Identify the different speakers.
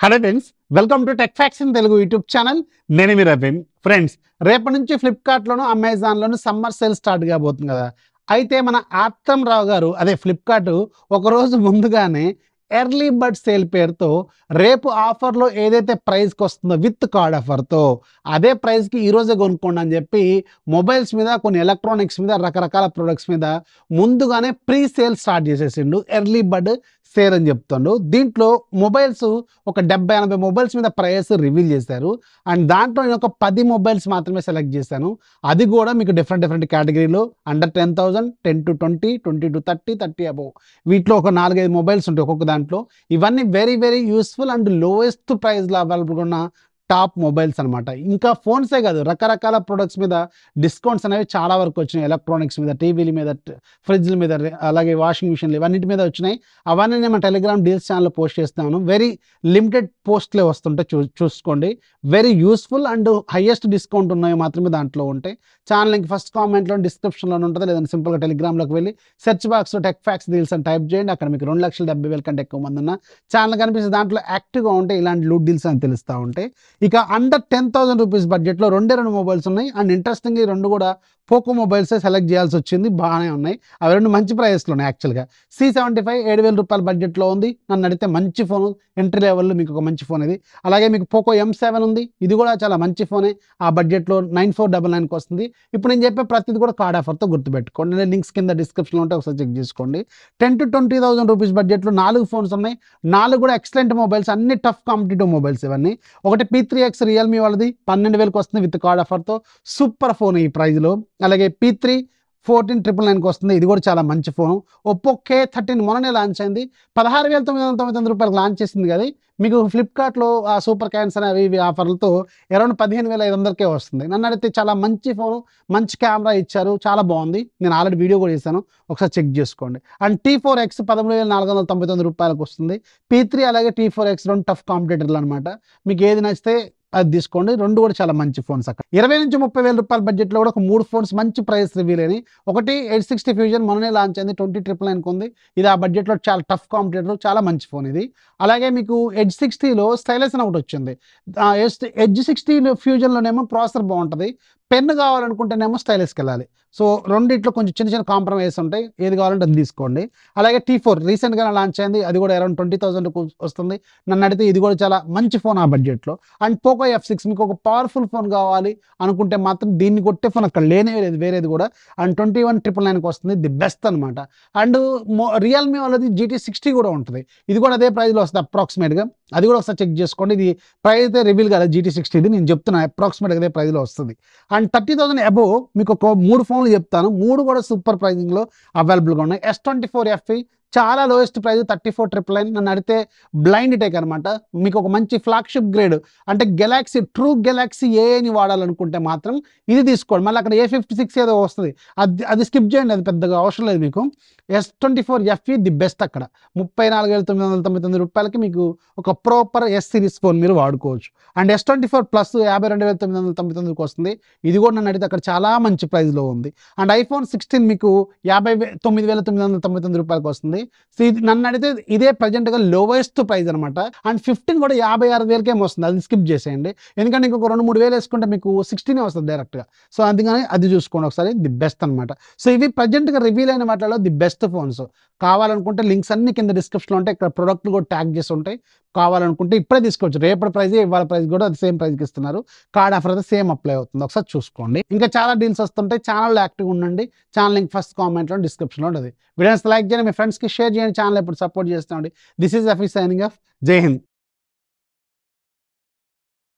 Speaker 1: Hello friends, welcome to tech facts in Telugu YouTube channel. నేను మీ Raveen. Friends, రేపటి నుంచి ఫ్లిప్కార్ట్లోను అమెజాన్లోను summer sale start కాబోతుంది కదా. అయితే మన ఆత్రం రావు గారు అదే ఫ్లిప్కార్ట్ ఒకరోజు ముందుగానే ఎర్లీ బర్డ్ సేల్ పేరుతో రేపు ఆఫర్లో ఏదైతే ప్రైస్కి వస్తుందో విత్ కార్డ్ ఆఫర్తో అదే ప్రైస్కి ఈరోజే కొనుక్కోండి అని చెప్పి మొబైల్స్ మీద కొన్ని ఎలక్ట్రానిక్స్ మీద రకరకాల ప్రొడక్ట్స్ మీద ముందుగానే ప్రీ సేల్ స్టార్ట్ చేసేసిండు. ఎర్లీ బర్డ్ సేల్ అని చెప్తుండు. దీంట్లో మొబైల్స్ ఒక 70-80 మొబైల్స్ మీద ప్రైస్ రివీల్ చేశారు. అండ్ దాంట్లో నేను ఒక 10 మొబైల్స్ మాత్రమే సెలెక్ట్ చేశాను. అది కూడా మీకు డిఫరెంట్ కేటగిరీలో అండర్ 10,000, 10 to 20, 20 to 30, 30 అబోవ్ వీటిలో ఒక 4-5 మొబైల్స్ ఉంటాయి ఒక్కొక్క దాంట్లో. ఇవన్నీ వెరీ యూస్ఫుల్ అండ్ లోయెస్ట్ ప్రైస్లో అవైలబుల్గా ఉన్న టాప్ మొబైల్స్ అనమాట. ఇంకా ఫోన్సే కాదు, రకరకాల ప్రొడక్ట్స్ మీద డిస్కౌంట్స్ అనేవి చాలా వరకు వచ్చినాయి. ఎలక్ట్రానిక్స్ మీద, టీవీల మీద, ఫ్రిడ్జ్ల మీద, అలాగే వాషింగ్ మిషన్లు ఇవన్నిటి మీద వచ్చినాయి. అవన్నీ నేను మన టెలిగ్రామ్ డీల్స్ ఛానల్లో పోస్ట్ చేస్తాను. వెరీ లిమిటెడ్ పోస్ట్లే వస్తుంటాయి, చూసుకోండి. Very useful and highest discount ఉన్నాయి మాత్రమే దాంట్లో ఉంటాయి. ఛానల్ లింక్ ఫస్ట్ కామెంట్లో డిస్క్రిప్షన్లో ఉంటుంది, లేదంటే సింపుల్గా టెలిగ్రామ్లోకి వెళ్ళి సెర్చ్ బాక్స్లో టెక్ ఫ్యాక్ట్స్ డీల్స్ అని టైప్ చేయండి. అక్కడ మీకు 2,70,000 కంటే ఎక్కువ మంది ఉన్న ఛానల్ కనిపిస్తే దాంట్లో యాక్టివ్గా ఉంటాయి ఇలాంటి లూట్ డీల్స్ అని తెలుస్తూ ఉంటాయి. ఇక అండర్ 10,000 రూపీస్ బడ్జెట్లో రెండు మొబైల్స్ ఉన్నాయి. అండ్ ఇంట్రెస్టింగ్ ఈ రెండు కూడా పోకో మొబైల్సే సెలెక్ట్ చేయాల్సి వచ్చింది. బాగానే ఉన్నాయి, అవి రెండు మంచి ప్రైస్లో ఉన్నాయి. యాక్చువల్గా C75 7,000 రూపాయల బడ్జెట్లో ఉంది. నన్ను అడిగితే మంచి ఫోన్, ఎంట్రీ లెవెల్లో మీకు ఒక మంచి ఫోన్ ఇది. అలాగే మీకు పోకో M7 ఉంది, ఇది కూడా చాలా మంచి ఫోనే. ఆ బడ్జెట్లో 9499కి వస్తుంది. ఇప్పుడు నేను చెప్పే ప్రతిది కూడా కార్డ్ ఆఫర్తో గుర్తుపెట్టుకోండి. నేను లింక్స్ కింద డిస్క్రిప్షన్లో ఉంటే ఒకసారి చెక్ చేసుకోండి. 10 to 20,000 రూపీస్ బడ్జెట్లో 4 ఫోన్స్ ఉన్నాయి. 4 కూడా ఎక్సలెంట్ మొబైల్స్, అన్ని టఫ్ కాంపిటేటివ్ మొబైల్స్ ఇవన్నీ. ఒకటి P3X రియల్మీ వాళ్ళది 12,000కి వస్తుంది విత్ కార్డ్ ఆఫర్తో. సూపర్ ఫోన్ ఈ ప్రైజ్లో. అలాగే P3 14,999కి వస్తుంది, ఇది కూడా చాలా మంచి ఫోను. ఒప్పో K13 మొన్ననే లాంచ్ అయింది, 16,999 రూపాయలకు లాంచ్ చేసింది కదా. మీకు ఫ్లిప్కార్ట్లో ఆ సూపర్ క్యాన్సర్ అవి ఇవి ఆఫర్లతో అరౌండ్ 15,500కే వస్తుంది. నన్ను అడిగితే చాలా మంచి ఫోను, మంచి కెమెరా ఇచ్చారు, చాలా బాగుంది. నేను ఆల్రెడీ వీడియో కూడా చేశాను, ఒకసారి చెక్ చేసుకోండి. అండ్ T4X 13,499 రూపాయలకు వస్తుంది. P3 అలాగే T4X రెండు టఫ్ కాంపిటేటర్లు అనమాట. మీకు ఏది నచ్చితే అది తీసుకోండి, రెండు కూడా చాలా మంచి ఫోన్స్. అక్కడ 20,000 నుంచి 30,000 రూపాయల బడ్జెట్లో కూడా ఒక 3 ఫోన్స్ మంచి ప్రైస్ రివీల్ అయినాయి. ఒకటి 860 ఫ్యూజన్ మొన్ననే లాంచ్ అయింది, 20,999కి ఉంది. ఇది ఆ బడ్జెట్లో చాలా టఫ్ కాంపిటేటర్, చాలా మంచి ఫోన్ ఇది. అలాగే మీకు ఎడ్జ్ 60లో స్టైలస్ అని ఒకటి వచ్చింది. ఎడ్జ్ 60 ఫ్యూజన్లోనేమో ప్రాసెసర్ బాగుంటుంది, పెన్ కావాలనుకుంటేనేమో స్టైలస్కి వెళ్ళాలి. సో రెండిట్లో కొంచెం చిన్న కాంప్రమైజ్ ఉంటాయి, ఏది కావాలంటే అది తీసుకోండి. అలాగే T4 రీసెంట్గానే లాంచ్ అయింది, అది కూడా అరౌండ్ 20,000 వస్తుంది. నన్ను అడిగితే ఇది కూడా చాలా మంచి ఫోన్ ఆ బడ్జెట్లో. అండ్ పోకో F6 మీకు ఒక పవర్ఫుల్ ఫోన్ కావాలి అనుకుంటే మాత్రం దీన్ని కొట్టే ఫోన్ అక్కడ లేనే లేదు వేరేది కూడా. అండ్ 21,999కి వస్తుంది, ది బెస్ట్ అనమాట. అండ్ రియల్మీ వాళ్ళది GT60 కూడా ఉంటుంది, ఇది కూడా అదే ప్రైస్లో వస్తుంది అప్రాక్సిమేట్గా. అది కూడా ఒకసారి చెక్ చేసుకోండి. ఇది ప్రైస్ అయితే రివీల్ కదా GT60, ఇది నేను చెప్తున్నా అప్రాక్సిమేట్గా అదే ప్రైస్లో వస్తుంది. అండ్ 30,000 అబోవ్ మీకు ఒక 3 ఫోన్లు చెప్తాను, 3 కూడా సూపర్ ప్రైజింగ్లో అవైలబుల్గా ఉన్నాయి. S24 FE చాలా లోయెస్ట్ ప్రైస్ 34,999. నన్ను అడిగితే బ్లైండ్ టెక్ అనమాట. మీకు ఒక మంచి ఫ్లాగ్షిప్ గ్రేడ్ అంటే గెలాక్సీ, ట్రూ గెలాక్సీ ఏని వాడాలనుకుంటే మాత్రం ఇది తీసుకోండి. మళ్ళీ అక్కడ A56 ఏదో వస్తుంది, అది స్కిప్ చేయండి, అది పెద్దగా అవసరం లేదు మీకు. S24 FE the best. అక్కడ 34,999 రూపాయలకి మీకు ఒక ప్రాపర్ S సిరీస్ ఫోన్ మీరు వాడుకోవచ్చు. అండ్ S24 ప్లస్ 52,999కి వస్తుంది, ఇది కూడా నన్ను అడిగితే అక్కడ చాలా మంచి ప్రైస్లో ఉంది. అండ్ iPhone 16 మీకు 59,999 రూపాయలకి వస్తుంది. సో ఇది నన్ను అడిగితే ఇదే ప్రజెంట్గా లోవెస్ట్ ప్రైస్ అనమాట. అండ్ 15 కూడా 56,000కే వస్తుంది, అది స్కిప్ చేసేయండి. ఎందుకంటే ఇంకొక 2-3 వేలు వేసుకుంటే మీకు 16 వస్తుంది డైరెక్ట్గా. సో అందుకని అది చూసుకోండి ఒకసారి, ది బెస్ట్ అనమాట. సో ఇవి ప్రజెంట్గా రివీల్ అయిన వాటిలో ది బెస్ట్ ఫోన్స్. కావాలనుకుంటే లింక్స్ అన్ని కింద డిస్క్రిప్షన్లో ఉంటాయి, ఇక్కడ ప్రొడక్ట్లు కూడా ట్యాగ్ చేసి ఉంటాయి. కావాలనుకుంటే ఇప్పుడే తీసుకోవచ్చు, రేపటి ప్రైజ్ ఇవాళ ప్రైస్ కూడా అది సేమ్ ప్రైస్కి ఇస్తున్నారు. కార్డ్ ఆఫర్ అయితే సేమ్ అప్లై అవుతుంది, ఒకసారి చూసుకోండి. ఇంకా చాలా డీల్స్ వస్తుంటాయి, ఛానల్లో యాక్టివ్గా ఉండండి. ఛానల్ లింక్ ఫస్ట్ కామెంట్లో డిస్క్రిప్షన్లో ఉంటుంది. వీడియోస్ లైక్ చేయండి, మీ ఫ్రెండ్స్కి షేర్ చేయండి, ఛానల్ ఎప్పుడు సపోర్ట్ చేస్తామండి. దిస్ ఈజ్ అఫీ సైనింగ్ ఆఫ్. జై హింద్.